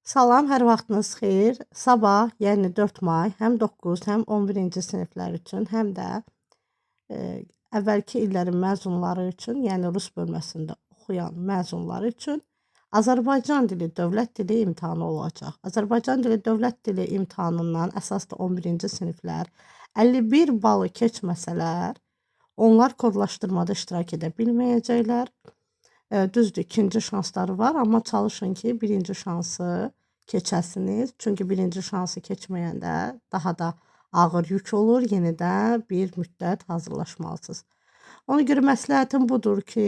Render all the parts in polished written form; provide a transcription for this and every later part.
Salam, hər vaxtınız xeyir. Sabah, yəni 4 may, həm 9, həm 11-ci siniflər üçün, həm də e, əvvəlki illərin məzunları üçün, yəni rus bölməsində oxuyan məzunları üçün Azərbaycan dili dövlət dili imtahanı olacaq. Azərbaycan dili dövlət dili imtahanından əsas da 11-ci siniflər 51 balı keçməsələr, onlar kodlaşdırmada iştirak edə bilməyəcəklər. Düzdür, ikinci şansları var, amma çalışın ki, birinci şansı keçəsiniz. Çünki birinci şansı keçməyəndə daha da ağır yük olur, yenidən bir müddət hazırlaşmalısınız. Ona görə məsləhətim budur ki,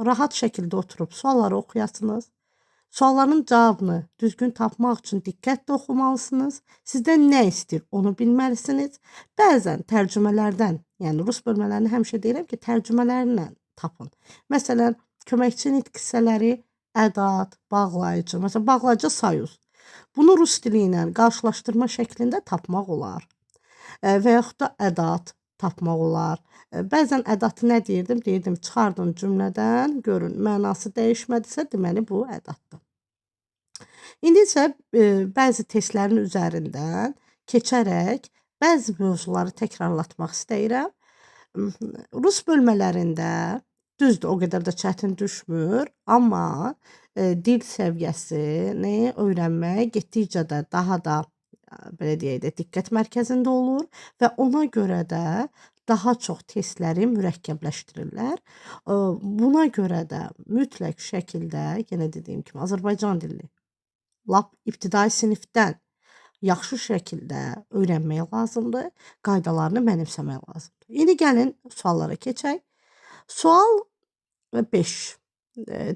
rahat şəkildə oturub sualları oxuyasınız. Sualların cavabını düzgün tapmaq üçün diqqətlə oxumalısınız. Sizdən nə istəyir, onu bilməlisiniz. Bəzən tərcümələrdən, yəni rus bölmələrini həmişə deyirəm ki, tərcümələrlə tapın. Məsələn, köməkçi nitq hissələri, ədat, bağlayıcı, məsələn, bağlayıcı sayuz. Bunu rus dili ilə qarşılaşdırma şəklində tapmaq olar. Və yaxud da ədat tapmaq olar. Bəzən ədatı nə deyirdim? Deyirdim, çıxardın cümlədən, görün, mənası dəyişmədisə, deməli bu ədatdır. İndi isə bəzi testlərin üzərindən keçərək bəzi mövzuları təkrarlatmaq istəyirəm. Rus bölmələrində düzdür, o qədər də çətin düşmür, amma dil səviyyəsini öyrənmək getdikcə də daha da belə deyək də diqqət mərkəzində olur və ona görə də daha çox testləri mürəkkəbləşdirirlər. Buna görə də mütləq şəkildə, yenə dediyim kimi, Azərbaycan dilini lap ibtidai sinifdən yaxşı şəkildə öyrənmək lazımdır, qaydalarını mənimsəmək lazımdır. İndi gəlin suallara keçək. Sual 5.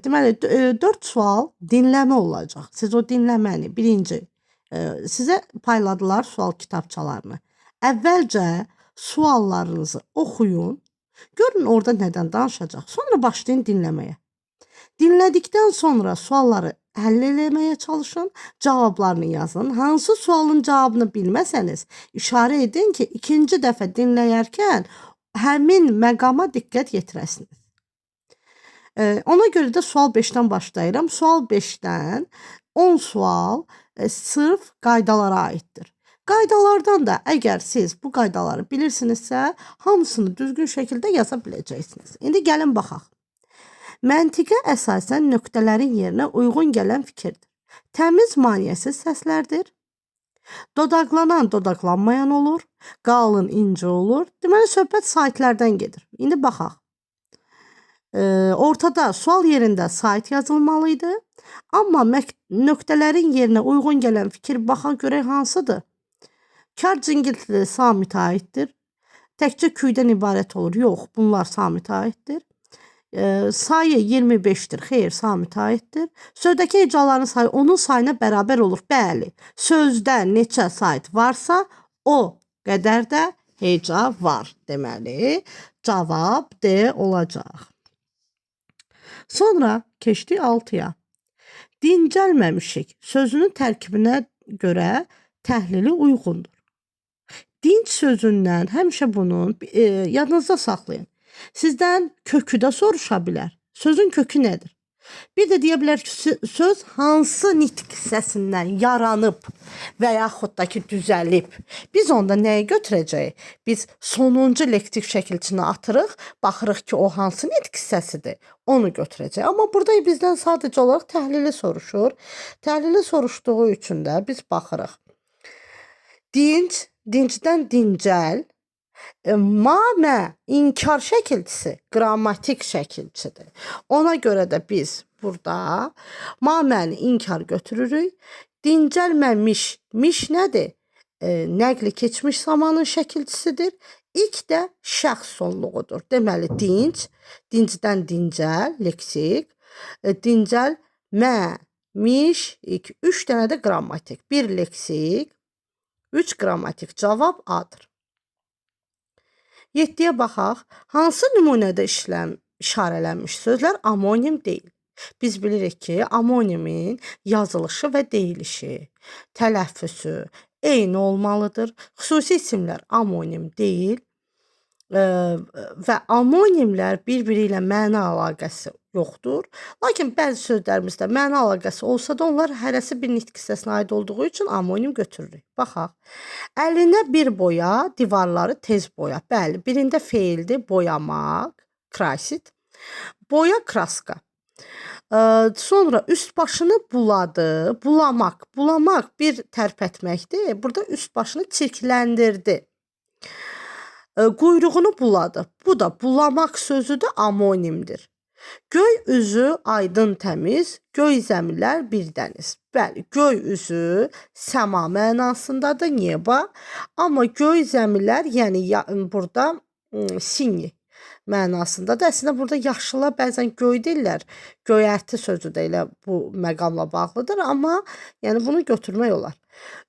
Deməli, 4 sual dinləmə olacaq. Siz o dinləməni birinci sizə payladılar sual kitabçalarını. Əvvəlcə suallarınızı oxuyun, görün orada nədən danışacaq. Sonra başlayın dinləməyə. Dinlədikdən sonra sualları həll eləməyə çalışın, cavablarını yazın. Hansı sualın cavabını bilməsəniz, işarə edin ki, ikinci dəfə dinləyərkən həmin məqama diqqət yetirəsiniz. Ona görə də sual 5-dən başlayıram. Sual 5-dən 10 sual sırf qaydalara aiddir. Qaydalardan da əgər siz bu qaydaları bilirsinizsə, hamısını düzgün şəkildə yaza biləcəksiniz. İndi gəlin baxaq. Məntiqə əsasən nöqtələrin yerinə uyğun gələn fikirdir. Təmiz maneəsiz səslərdir. Dodaqlanan dodaqlanmayan olur. Qalın incə olur. Deməli, söhbət saytlərdən gedir. İndi baxaq. Ortada sual yerində sayt yazılmalıydı. Amma nöqtələrin yerinə uyğun gələn fikir baxa görək hansıdır? Kar cingiltili samit aiddir. Təkcə küydən ibarət olur. Yox, bunlar samit aiddir. Sayı 25'dir. Xeyr, samit aiddir. Sözdəki hecaların sayı onun sayına bərabər olur. Bəli, sözdə neçə sayt varsa, o qədər də heca var. Deməli, cavab D olacaq. Sonra keçdik 6-ya. Dincəlməmişik sözünün tərkibinə görə təhlili uyğundur. Dinc sözündən həmişə bunun yadınızda saxlayın. Sizdən kökü də soruşa bilər. Sözün kökü nədir? Bir də deyə bilər ki, söz hansı nitq hissəsindən yaranıb və yaxud da ki, düzəlib. Biz onda nəyi götürəcəyik? Biz sonuncu lektik şəkilçini atırıq, baxırıq ki, o hansı nitq hissəsidir, onu götürəcəyik. Amma burada bizdən sadəcə olaraq təhlili soruşur. Təhlili soruşduğu üçün də biz baxırıq. Dinc, dincdən dincəl, mamə inkar şəkilçisi qrammatik şəkilçidir. Ona görə də biz burada maməni inkar götürürük. Dincəlməmiş, miş nədir? Nəqli keçmiş zamanın şəkilçisidir. İlk də şəxs sonluğudur. Deməli, dinc, dincdən dincəl, leksik, dincəlmə, miş, 3 dənə də qrammatik. 1 leksik, 3 qrammatik. Cavab A-dır. 7-yə baxaq. Hansı nümunədə işarələnmiş sözlər amonim deyil? Biz bilirik ki, amonimin yazılışı və deyilişi, tələffüsü eyni olmalıdır. Xüsusi isimlər amonim deyil. və amonimlər bir-biri ilə məna əlaqəsi yoxdur. Lakin bəzi sözlərimizdə məna əlaqəsi olsa da onlar hərəsi bir nitq hissəsinə aid olduğu üçün amonim götürürük. Baxaq. Əlinə bir boya, divarları tez boya. Bəli, birində feildir boyamaq, krasit. Boya kraska. Sonra üst başını buladı, bulamaq. Bulamaq bir tərpətməkdir. Burada üst başını çirkləndirdi. Quyruğunu buladı. Bu da bulamaq sözü də amonimdir. Göy üzü aydın təmiz, göy zəmilər bir dəniz. Bəli, göy üzü səma mənasındadır, neba. Amma göy zəmilər, yəni burada sinyi mənasındadır. Əslində burada yaşlılar bəzən göy deyirlər. Göyərti sözü də elə bu məqamla bağlıdır, amma yəni bunu götürmək olar.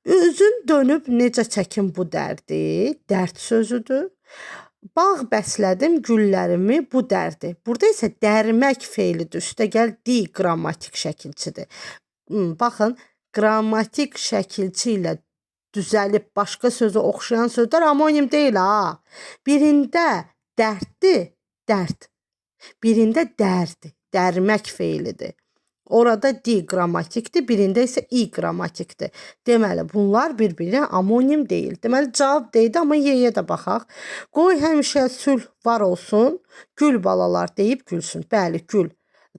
Üzün dönüb necə çəkin bu dərdi, dərd sözüdür. Bağ bəslədim güllərimi bu dərdi. Burada isə dərmək feilidir. Üstəgəl di qrammatik şəkilçidir. Baxın, qrammatik şəkilçi ilə düzəlib başqa sözə oxşayan sözlər amonim deyil ha. Birində dərddir, dərd. Birində dərdi, dərmək feilidir. Orada di qrammatikdir, birində isə i qrammatikdir. Deməli, bunlar bir-birinə amonim deyil. Deməli, cavab deyildi, amma yeyə də baxaq. Qoy həmişə sülh var olsun, gül balalar deyib gülsün. Bəli, gül,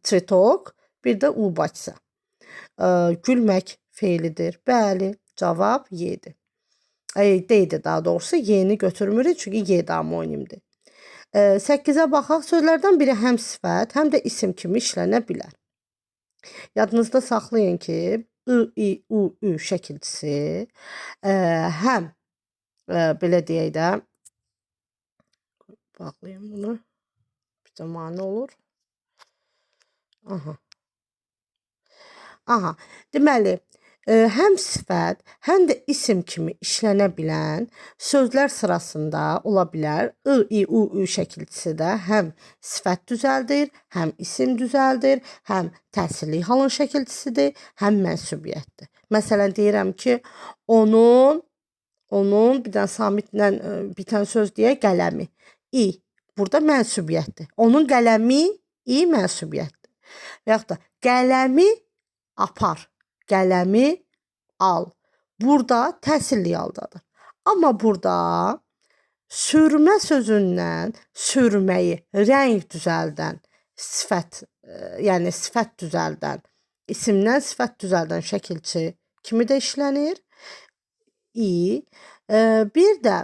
çetok, bir də ubacsa. Gülmək feilidir. Bəli, cavab yedir. Deyildi daha doğrusu, yeni götürmürük, çünki ye də amonimdir. 8-ə baxaq, sözlərdən biri həm sifət, həm də isim kimi işlənə bilər. Yadınızda saxlayın ki, I, U, Ü şəkilçisi həm belə deyək də, bağlayayım bunu, bir zamanı olur. Deməli, həm sifət, həm də isim kimi işlənə bilən sözlər sırasında ola bilər. I, U, Ü şəkilçisi də həm sifət düzəldir, həm isim düzəldir, həm təsirli halın şəkilçisidir, həm mənsubiyyətdir. Məsələn, deyirəm ki, onun bir dənə samitlə bitən söz deyək, qələmi. I, burada mənsubiyyətdir. Onun qələmi, i mənsubiyyətdir. Və yaxud da qələmi apar. Qələmi al. Burada təsirli haldadır. Amma burada sürmə sözündən sürməyi, rəng düzəldən, sifət, yəni sifət düzəldən, isimdən sifət düzəldən şəkilçi kimi də işlənir. Bir də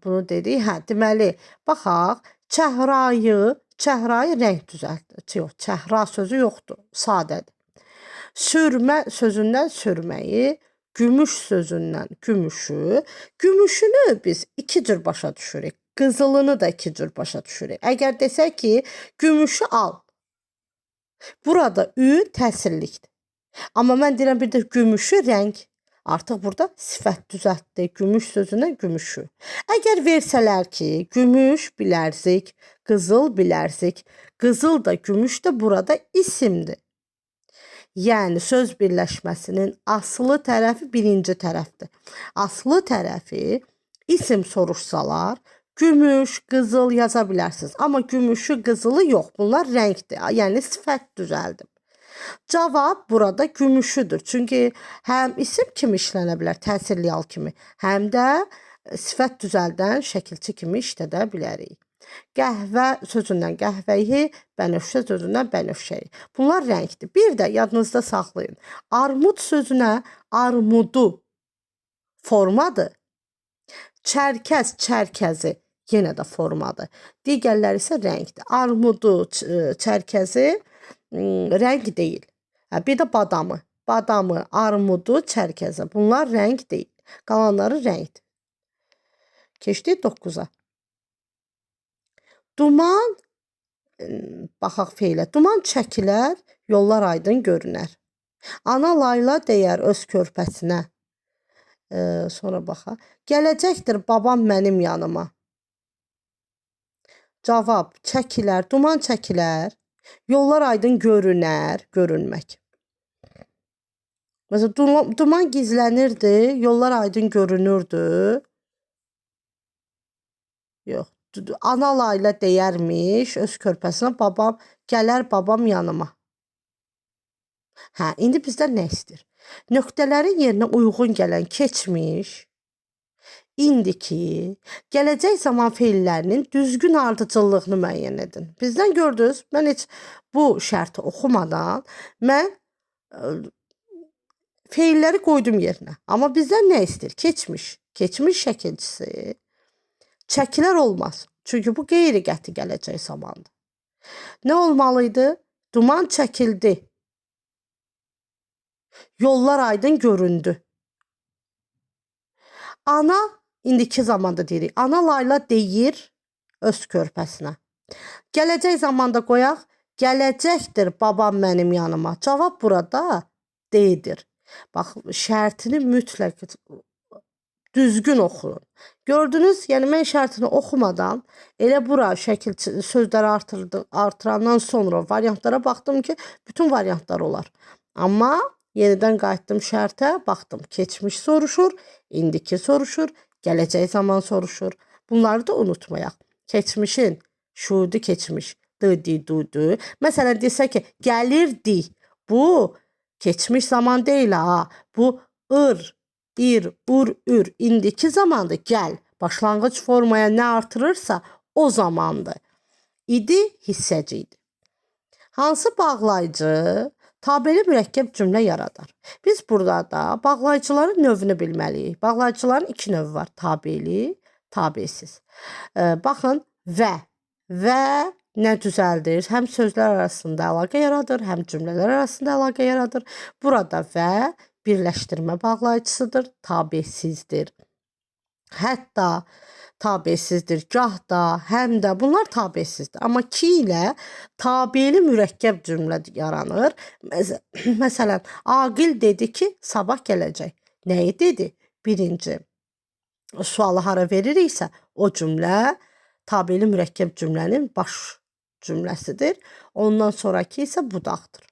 bunu dedik. Deməli, baxaq, çəhrayı rəng düzəldir. Yox, çəhra sözü yoxdur, sadədir. Sürmə sözündən sürməyi, gümüş sözündən gümüşü, gümüşünü biz iki cür başa düşürük. Qızılını da iki cür başa düşürük. Əgər desək ki, gümüşü al. Burada ü təsirlikdir. Amma mən deyirəm bir də gümüşü rəng. Artıq burada sifət düzəltdi. Gümüş sözündən gümüşü. Əgər versələr ki, gümüş bilərzik, qızıl bilərzik. Qızıl da gümüş də burada isimdir. Yəni, söz birləşməsinin aslı tərəfi birinci tərəfdir. Aslı tərəfi isim soruşsalar, gümüş, qızıl yaza bilərsiniz. Amma gümüşü, qızılı yox. Bunlar rəngdir. Yəni, sifət düzəldim. Cavab burada gümüşüdür. Çünki həm isim kimi işlənə bilər, təsirli hal kimi, həm də sifət düzəldən şəkilçi kimi işlədə bilərik. Qəhvə sözündən qəhvəyi, bənövşə sözündən bənövşəyi. Bunlar rəngdir. Bir də yadınızda saxlayın. Armud sözünə armudu formadır. Çərkəz, çərkəzi yenə də formadır. Digərləri isə rəngdir. Armudu, çərkəzi rəng deyil. Bir də badamı. Badamı, armudu, çərkəzi. Bunlar rəng deyil. Qalanları rəngdir. Keçdik 9-a. Duman, baxaq feilə. Duman çəkilər, yollar aydın görünər. Ana layla deyər öz körpəsinə. Sonra baxaq. Gələcəkdir babam mənim yanıma. Cavab, çəkilər, duman çəkilər. Yollar aydın görünər, görünmək. Məsələn, duman gizlənirdi, yollar aydın görünürdü. Yox. Ana layla deyərmiş öz körpəsinə, babam gələr babam yanıma. Hə, indi bizdən nə istəyir? Nöqtələrin yerinə uyğun gələn keçmiş, indiki, gələcək zaman feillərinin düzgün ardıcıllığını müəyyən edin. Bizdən gördünüz, mən heç bu şərti oxumadan mən feilləri qoydum yerinə. Amma bizdən nə istəyir? Keçmiş. Keçmiş şəkilçisi çəkilər olmaz. Çünki bu qeyri-qəti gələcək zamandır. Nə olmalıydı? Duman çəkildi. Yollar aydın göründü. Ana, indiki zamanda deyirik, ana layla deyir öz körpəsinə. Gələcək zamanda qoyaq, gələcəkdir babam mənim yanıma. Cavab burada deyildir. Bax, şərtini mütləq düzgün oxuyun. Gördünüz, yəni mən şərtini oxumadan elə bura şəkil sözləri artırandan sonra variantlara baxdım ki, bütün variantlar olar. Amma yenidən qayıtdım şərtə, baxdım, keçmiş soruşur, indiki soruşur, gələcək zaman soruşur. Bunları da unutmayaq. Keçmişin şuudi keçmiş, dı. Məsələn, desə ki, gəlirdi. Bu keçmiş zaman deyil ha. Bu ir, ür, indiki zamandır. Gəl. Başlanğıc formaya nə artırırsa o zamandır. İdi hissəci idi. Hansı bağlayıcı tabeli mürəkkəb cümlə yaradar? Biz burada da bağlayıcıların növünü bilməliyik. Bağlayıcıların iki növü var. Tabeli, tabesiz. Baxın, və nə düzəldir? Həm sözlər arasında əlaqə yaradır, həm cümlələr arasında əlaqə yaradır. Burada və birləşdirmə bağlayıcısıdır, tabesizdir. Hətta tabesizdir, gah da, həm də bunlar tabesizdir. Amma ki ilə tabeli mürəkkəb cümlə yaranır. Məsələn, Aqil dedi ki, sabah gələcək. Nəyi dedi? Birinci sualı hara veririksə, o cümlə tabeli mürəkkəb cümlənin baş cümləsidir. Ondan sonraki isə budaqdır.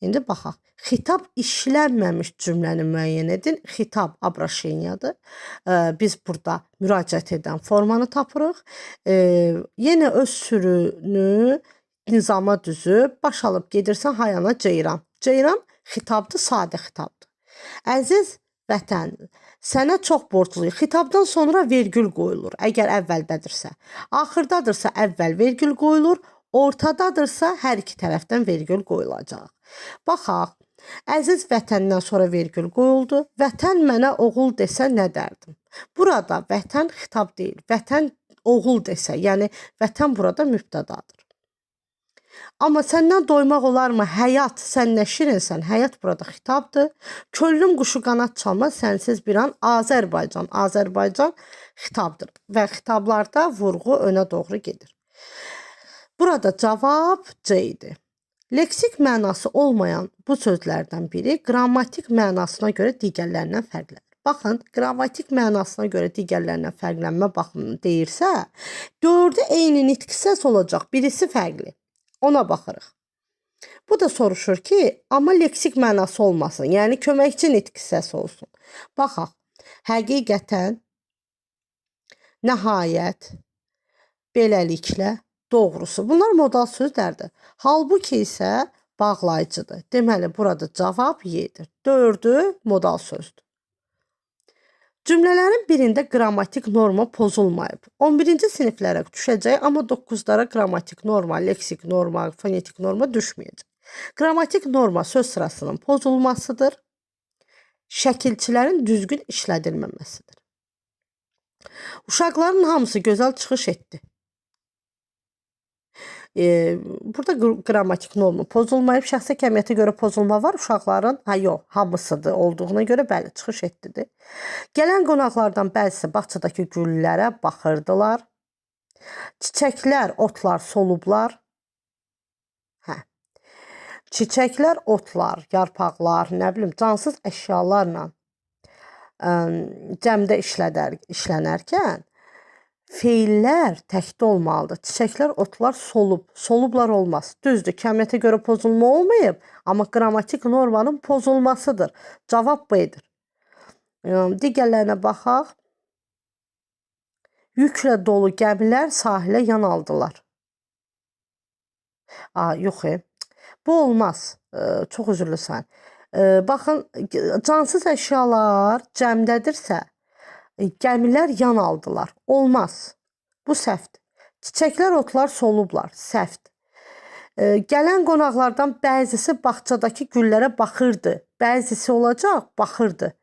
İndi baxaq. Xitab işlənməmiş cümləni müəyyən edin. Xitab abraşeniyadır. Biz burada müraciət edən formanı tapırıq. Yenə öz sürünü nizama düzüb, baş alıb gedirsən hayana ceyran. Ceyran xitabdır, sadə xitabdır. Əziz vətən, sənə çox borcluyum. Xitabdan sonra vergül qoyulur, əgər əvvəldədirsə. Axırdadırsa əvvəl vergül qoyulur, ortadadırsa hər iki tərəfdən vergül qoyulacaq. Baxaq, əziz vətəndən sonra vergül qoyuldu. Vətən mənə oğul desə nə dərdim? Burada vətən xitab deyil, vətən oğul desə, yəni vətən burada mübtədadır. Amma səndən doymaq olarmı? Həyat, sən nə şirinsən? Həyat burada xitabdır. Köllüm quşu qanat çalmaz, sənsiz bir an Azərbaycan. Azərbaycan xitabdır və xitablarda vurğu önə doğru gedir. Burada cavab C idi. Leksik mənası olmayan bu sözlərdən biri qrammatik mənasına görə digərlərindən fərqlənir. Baxın, qrammatik mənasına görə digərlərindən fərqlənmə baxımını deyirsə, 4-ü eyni nitq səs olacaq, birisi fərqli. Ona baxırıq. Bu da soruşur ki, amma leksik mənası olmasın, yəni köməkçi nitq səs olsun. Baxaq, həqiqətən, nəhayət, beləliklə, doğrusu. Bunlar modal sözlərdir. Halbuki isə bağlayıcıdır. Deməli, burada cavab Y-dir. 4-ü modal sözdür. Cümlələrin birində qrammatik norma pozulmayıb. 11-ci siniflərə düşəcək, amma 9-lara qrammatik norma, leksik norma, fonetik norma düşməyəcək. Qrammatik norma söz sırasının pozulmasıdır. Şəkilçilərin düzgün işlədilməməsidir. Uşaqların hamısı gözəl çıxış etdi. Burada qrammatik norma pozulmayıb, şəxsi kəmiyyətə görə pozulma var. Uşaqların, yox, hamısıdır olduğuna görə bəli, çıxış etdidir. Gələn qonaqlardan bəzisi bağçadakı güllərə baxırdılar. Çiçəklər, otlar solublar. Çiçəklər, otlar, yarpaqlar, nə bilim, cansız əşyalarla cəmdə işlənərkən feillər təkdə olmalıdır. Çiçəklər, otlar solub. Solublar olmaz. Düzdür, kəmiyyətə görə pozulma olmayıb, amma qrammatik normanın pozulmasıdır. Cavab B-dir. Digərlərinə baxaq. Yüklə dolu gəmilər sahilə yan aldılar. Yox, bu olmaz. Çox üzrlüsən. Baxın, cansız əşyalar cəmdədirsə, gəmilər yan aldılar. Olmaz. Bu səhvdir. Çiçəklər, otlar solublar. Səhvdir. Gələn qonaqlardan bəzisi bağçadakı güllərə baxırdı. Bəzisi olacaq, baxırdı.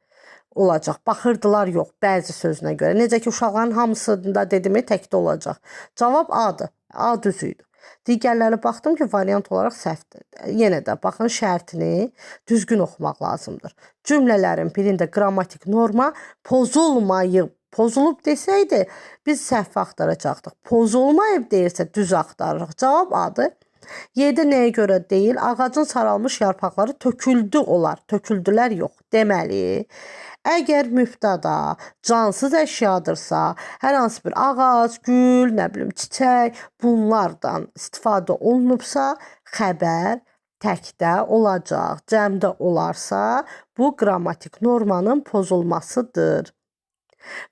Olacaq. Baxırdılar yox, bəzi sözünə görə. Necə ki, uşaqların hamısında dedimi təkdə olacaq. Cavab A-dır. A düzüydü. Digərləri baxdım ki, variant olaraq səhvdir. Yenə də baxın, şərtini düzgün oxumaq lazımdır. Cümlələrin birində qrammatik norma pozulmayıb. Pozulub desəydi, biz səhv axtaracaqdıq. Pozulmayıb deyirsə, düz axtarırıq. Cavab A-dır. 7 nəyə görə deyil? Ağacın saralmış yarpaqları töküldü olar. Töküldülər yox. Deməli, əgər mübtəda cansız əşyadırsa, hər hansı bir ağac, gül, nə bilim, çiçək bunlardan istifadə olunubsa, xəbər təkdə olacaq. Cəmdə olarsa, bu qrammatik normanın pozulmasıdır.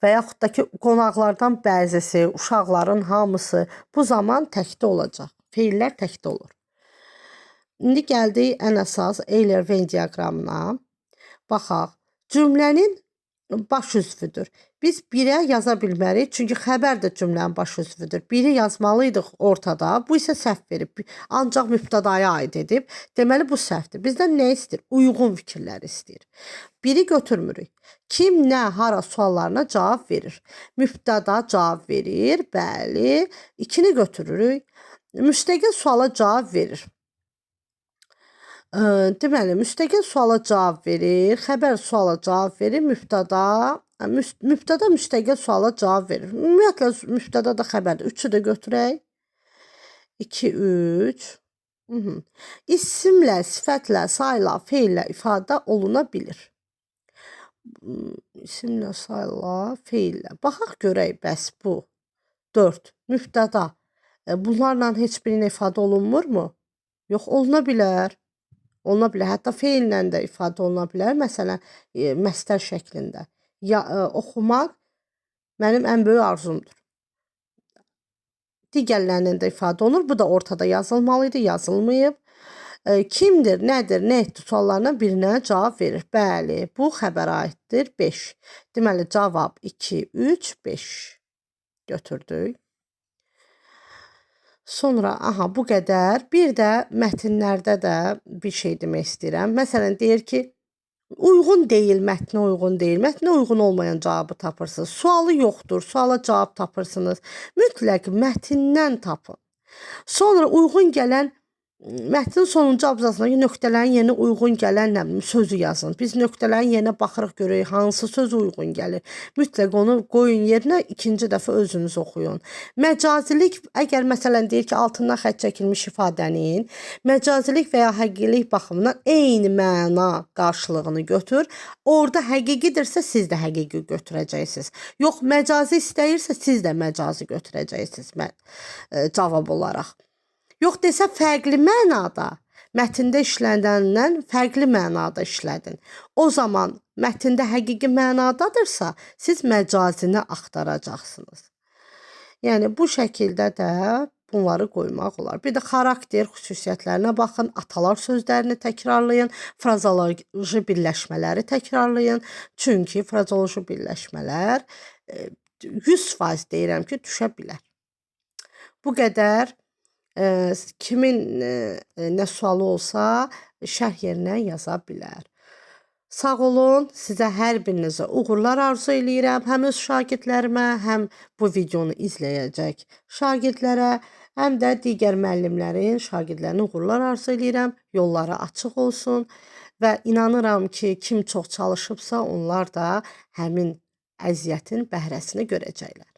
Və yaxud da ki, qonaqlardan bəzisi, uşaqların hamısı bu zaman təkdə olacaq. Feillər təkdə olur. İndi gəldik ən əsas Euler-Venn diaqramına. Baxaq, cümlənin baş üzvüdür. Biz 1-ə yaza bilmərik, çünki xəbər də cümlənin baş üzvüdür. 1-i yazmalıydıq ortada, bu isə səhv verib. Ancaq mübtədaya aid edib. Deməli, bu səhvdir. Bizdən nə istəyir? Uyğun fikirlər istəyir. 1-i götürmürük. Kim, nə, hara suallarına cavab verir. Mübtəda cavab verir, bəli. 2-ni götürürük. Müstəqil suala cavab verir. Deməli, müstəqil suala cavab verir, xəbər suala cavab verir, mübtəda müstəqil suala cavab verir. Ümumiyyətlə, mübtəda da xəbərdir. 3-ü də götürək. 2, 3. İsimlə, sifətlə, sayla, feillə ifadə oluna bilir. İsimlə, sayla, feillə. Baxaq görək, bəs bu. 4. Mübtəda. Bunlarla heç birinə ifadə olunmurmu? Yox, oluna bilər. Oluna bilər. Hətta feillə də ifadə oluna bilər. Məsələn, məstər şəklində. Oxumaq mənim ən böyük arzumdur. Digərlərinin də ifadə olunur. Bu da ortada yazılmalıydı, yazılmayıb. Kimdir, nədir, nə etdi suallarına birinə cavab verir. Bəli, bu xəbərə aiddir. 5. Deməli, cavab 2, 3, 5 götürdük. Sonra, bu qədər. Bir də mətnlərdə də bir şey demək istəyirəm. Məsələn, deyir ki, uyğun deyil, mətnə uyğun deyil. Mətnə uyğun olmayan cavabı tapırsınız. Sualı yoxdur, suala cavab tapırsınız. Mütləq mətndən tapın. Sonra uyğun gələn mətnin sonuncu abzasına nöqtələrin yerinə uyğun gələn sözü yazın. Biz nöqtələrin yerinə baxırıq, görək hansı söz uyğun gəlir. Mütləq onu qoyun yerinə, ikinci dəfə özünüz oxuyun. Məcazilik, əgər məsələn deyir ki, altından xətt çəkilmiş ifadənin məcazilik və ya həqiqilik baxımından eyni məna qarşılığını götür. Orada həqiqidirsə siz də həqiqi götürəcəksiniz. Yox, məcazi istəyirsə siz də məcazi götürəcəksiniz cavab olaraq. Yox desə fərqli mənada, mətndə işlədəndən fərqli mənada işlədin. O zaman mətndə həqiqi mənadadırsa, siz məcazini axtaracaqsınız. Yəni, bu şəkildə də bunları qoymaq olar. Bir də xarakter xüsusiyyətlərinə baxın, atalar sözlərini təkrarlayın, frazoloji birləşmələri təkrarlayın. Çünki frazoloji birləşmələr 100% deyirəm ki, düşə bilər. Bu qədər. Kimin nə sualı olsa şərh yerinə yaza bilər. Sağ olun, sizə hər birinizə uğurlar arzu eləyirəm. Həm öz şagirdlərimə, həm bu videonu izləyəcək şagirdlərə, həm də digər müəllimlərin şagirdlərinə uğurlar arzu eləyirəm. Yolları açıq olsun və inanıram ki, kim çox çalışıbsa, onlar da həmin əziyyətin bəhrəsini görəcəklər.